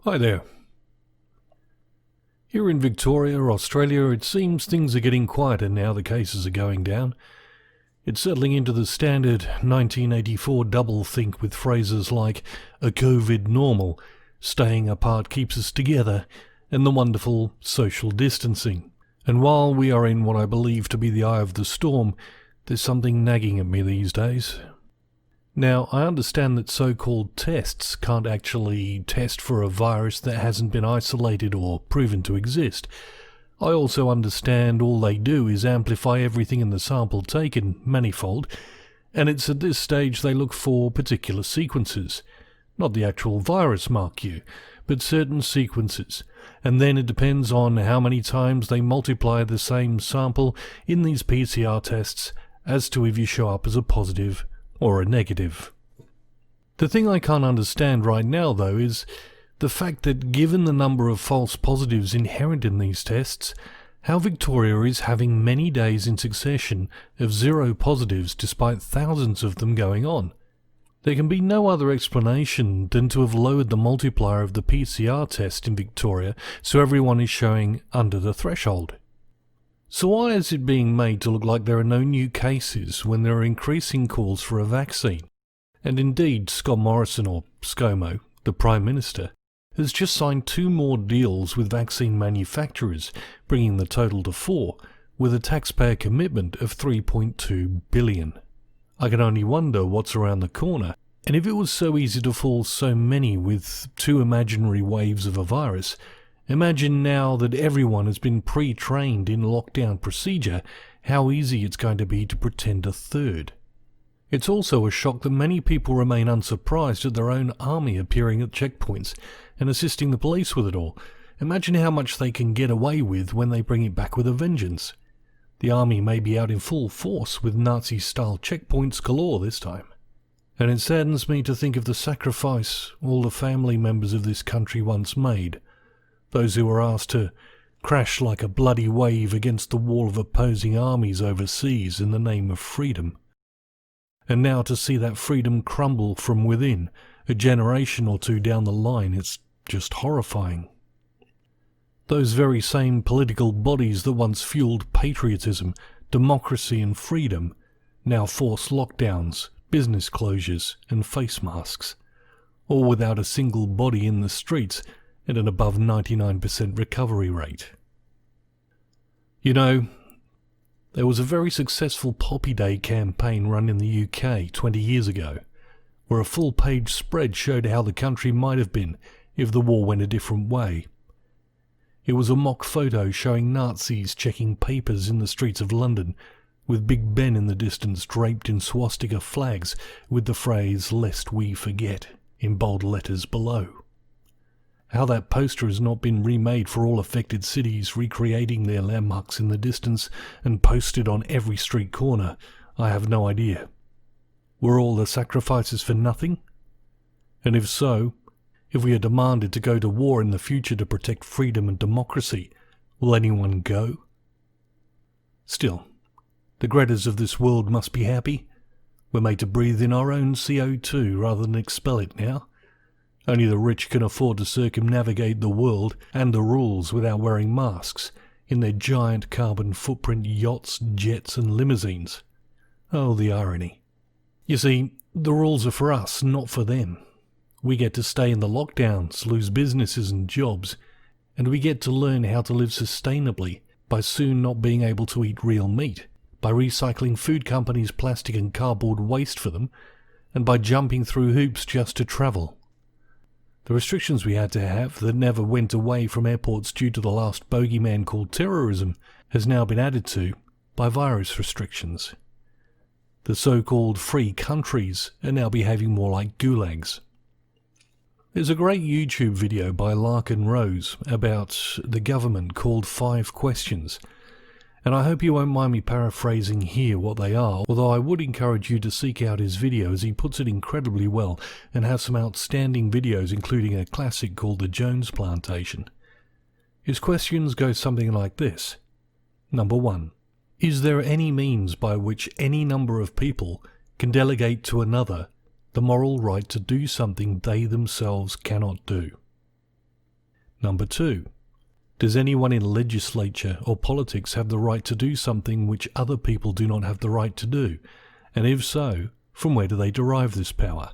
Hi there. Here in Victoria, Australia, it seems things are getting quieter now the cases are going down. It's settling into the standard 1984 doublethink with phrases like a COVID normal, staying apart keeps us together, and the wonderful social distancing. And while we are in what I believe to be the eye of the storm, there's something nagging at me these days. Now, I understand that so-called tests can't actually test for a virus that hasn't been isolated or proven to exist. I also understand all they do is amplify everything in the sample taken, manifold, and it's at this stage they look for particular sequences. Not the actual virus, mark you, but certain sequences, and then it depends on how many times they multiply the same sample in these PCR tests as to if you show up as a positive or a negative. The thing I can't understand right now, though, is the fact that given the number of false positives inherent in these tests, how Victoria is having many days in succession of zero positives despite thousands of them going on. There can be no other explanation than to have lowered the multiplier of the PCR test in Victoria so everyone is showing under the threshold. So why is it being made to look like there are no new cases when there are increasing calls for a vaccine? And indeed, Scott Morrison, or ScoMo, the Prime Minister, has just signed 2 more deals with vaccine manufacturers, bringing the total to 4, with a taxpayer commitment of $3.2 billion. I can only wonder what's around the corner, and if it was so easy to fool so many with 2 imaginary waves of a virus, imagine now that everyone has been pre-trained in lockdown procedure, how easy it's going to be to pretend a third. It's also a shock that many people remain unsurprised at their own army appearing at checkpoints and assisting the police with it all. Imagine how much they can get away with when they bring it back with a vengeance. The army may be out in full force with Nazi-style checkpoints galore this time. And it saddens me to think of the sacrifice all the family members of this country once made. Those who were asked to crash like a bloody wave against the wall of opposing armies overseas in the name of freedom. And now to see that freedom crumble from within, a generation or 2 down the line, it's just horrifying. Those very same political bodies that once fueled patriotism, democracy and freedom, now force lockdowns, business closures and face masks, all without a single body in the streets and an above 99% recovery rate. You know, there was a very successful Poppy Day campaign run in the UK 20 years ago, where a full-page spread showed how the country might have been if the war went a different way. It was a mock photo showing Nazis checking papers in the streets of London, with Big Ben in the distance draped in swastika flags with the phrase "Lest we forget" in bold letters below. How that poster has not been remade for all affected cities, recreating their landmarks in the distance and posted on every street corner, I have no idea. Were all the sacrifices for nothing? And if so, if we are demanded to go to war in the future to protect freedom and democracy, will anyone go? Still, the Gretas of this world must be happy. We're made to breathe in our own CO2 rather than expel it now. Only the rich can afford to circumnavigate the world and the rules without wearing masks in their giant carbon footprint yachts, jets and limousines. Oh, the irony. You see, the rules are for us, not for them. We get to stay in the lockdowns, lose businesses and jobs, and we get to learn how to live sustainably by soon not being able to eat real meat, by recycling food companies' plastic and cardboard waste for them, and by jumping through hoops just to travel. The restrictions we had to have that never went away from airports due to the last bogeyman called terrorism has now been added to by virus restrictions. The so-called free countries are now behaving more like gulags. There's a great YouTube video by Larkin Rose about the government called 5 Questions, and I hope you won't mind me paraphrasing here what they are, although I would encourage you to seek out his video as he puts it incredibly well and has some outstanding videos including a classic called The Jones Plantation. His questions go something like this. Number 1. Is there any means by which any number of people can delegate to another the moral right to do something they themselves cannot do? Number 2. Does anyone in legislature or politics have the right to do something which other people do not have the right to do? And if so, from where do they derive this power?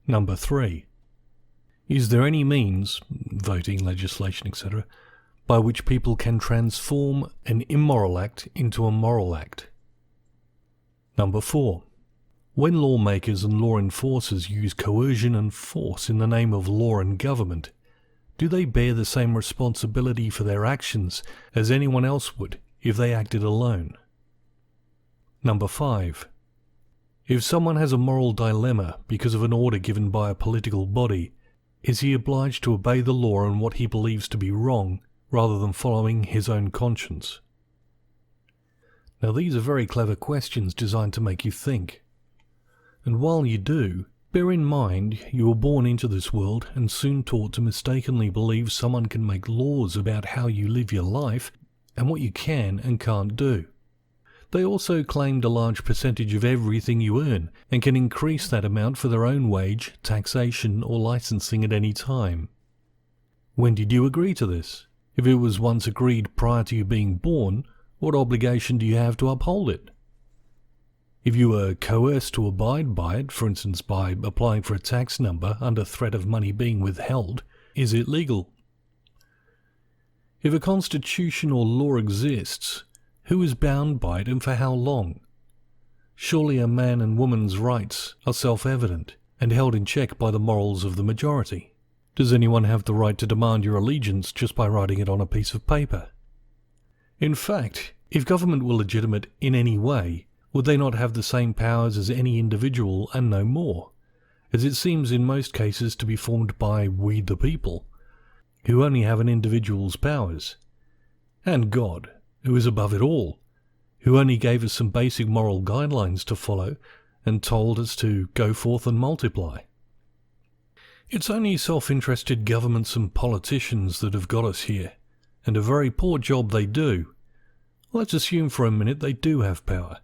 Number 3. Is there any means, voting, legislation, etc., by which people can transform an immoral act into a moral act? Number 4. When lawmakers and law enforcers use coercion and force in the name of law and government, do they bear the same responsibility for their actions as anyone else would if they acted alone? Number 5. If someone has a moral dilemma because of an order given by a political body, is he obliged to obey the law on what he believes to be wrong rather than following his own conscience? Now these are very clever questions designed to make you think. And while you do, bear in mind you were born into this world and soon taught to mistakenly believe someone can make laws about how you live your life and what you can and can't do. They also claimed a large percentage of everything you earn and can increase that amount for their own wage, taxation or licensing at any time. When did you agree to this? If it was once agreed prior to you being born, what obligation do you have to uphold it? If you were coerced to abide by it, for instance by applying for a tax number under threat of money being withheld, is it legal? If a constitution or law exists, who is bound by it and for how long? Surely a man and woman's rights are self-evident and held in check by the morals of the majority. Does anyone have the right to demand your allegiance just by writing it on a piece of paper? In fact, if government were legitimate in any way, would they not have the same powers as any individual and no more, as it seems in most cases to be formed by we the people, who only have an individual's powers, and God, who is above it all, who only gave us some basic moral guidelines to follow and told us to go forth and multiply. It's only self-interested governments and politicians that have got us here, and a very poor job they do. Let's assume for a minute they do have power.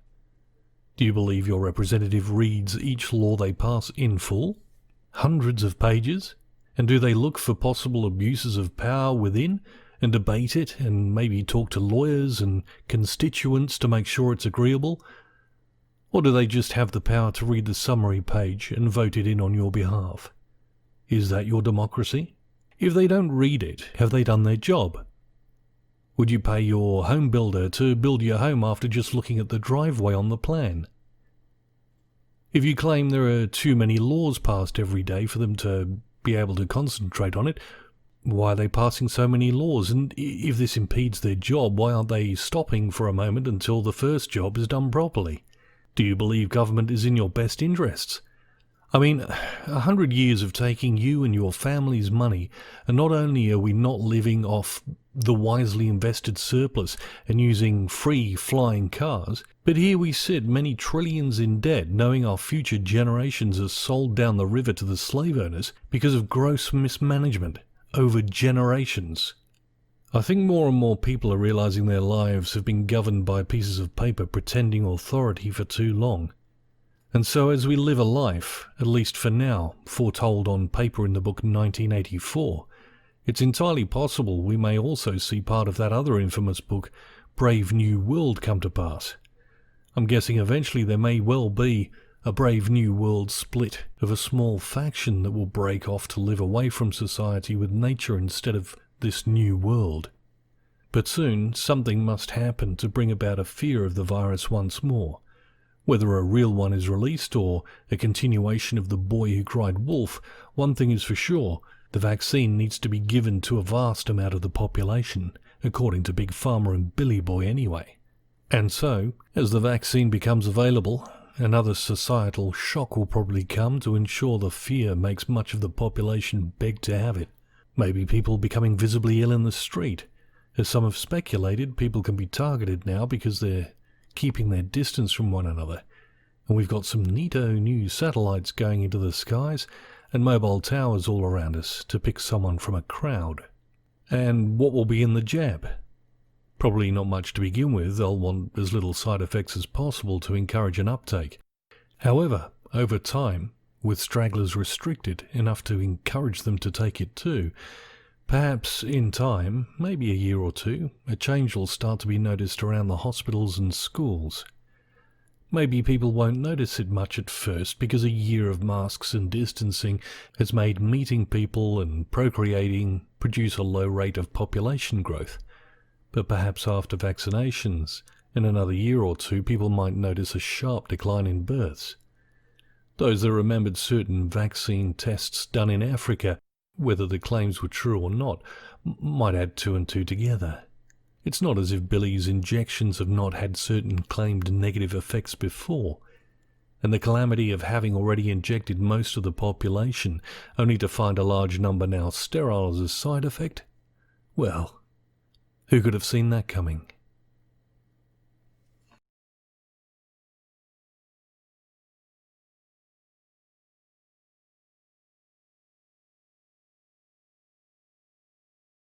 Do you believe your representative reads each law they pass in full? Hundreds of pages? And do they look for possible abuses of power within and debate it and maybe talk to lawyers and constituents to make sure it's agreeable? Or do they just have the power to read the summary page and vote it in on your behalf? Is that your democracy? If they don't read it, have they done their job? Would you pay your home builder to build your home after just looking at the driveway on the plan? If you claim there are too many laws passed every day for them to be able to concentrate on it, why are they passing so many laws? And if this impedes their job, why aren't they stopping for a moment until the first job is done properly? Do you believe government is in your best interests? I mean, 100 years of taking you and your family's money, and not only are we not living off the wisely invested surplus and using free flying cars, but here we sit many trillions in debt knowing our future generations are sold down the river to the slave owners because of gross mismanagement over generations. I think more and more people are realizing their lives have been governed by pieces of paper pretending authority for too long. And so as we live a life, at least for now, foretold on paper in the book 1984, it's entirely possible we may also see part of that other infamous book, Brave New World, come to pass. I'm guessing eventually there may well be a Brave New World split of a small faction that will break off to live away from society with nature instead of this new world. But soon something must happen to bring about a fear of the virus once more. Whether a real one is released or a continuation of the boy who cried wolf, one thing is for sure, the vaccine needs to be given to a vast amount of the population, according to Big Pharma and Billy Boy anyway. And so, as the vaccine becomes available, another societal shock will probably come to ensure the fear makes much of the population beg to have it. Maybe people becoming visibly ill in the street. As some have speculated, people can be targeted now because they're keeping their distance from one another, and we've got some neato new satellites going into the skies and mobile towers all around us to pick someone from a crowd. And what will be in the jab? Probably not much to begin with. They'll want as little side effects as possible to encourage an uptake. However, over time, with stragglers restricted enough to encourage them to take it too. Perhaps in time, maybe a year or two, a change will start to be noticed around the hospitals and schools. Maybe people won't notice it much at first because a year of masks and distancing has made meeting people and procreating produce a low rate of population growth. But perhaps after vaccinations, in another year or two, people might notice a sharp decline in births. Those that remembered certain vaccine tests done in Africa, whether the claims were true or not, might add two and two together. It's not as if Billy's injections have not had certain claimed negative effects before, and the calamity of having already injected most of the population only to find a large number now sterile as a side effect? Well, who could have seen that coming?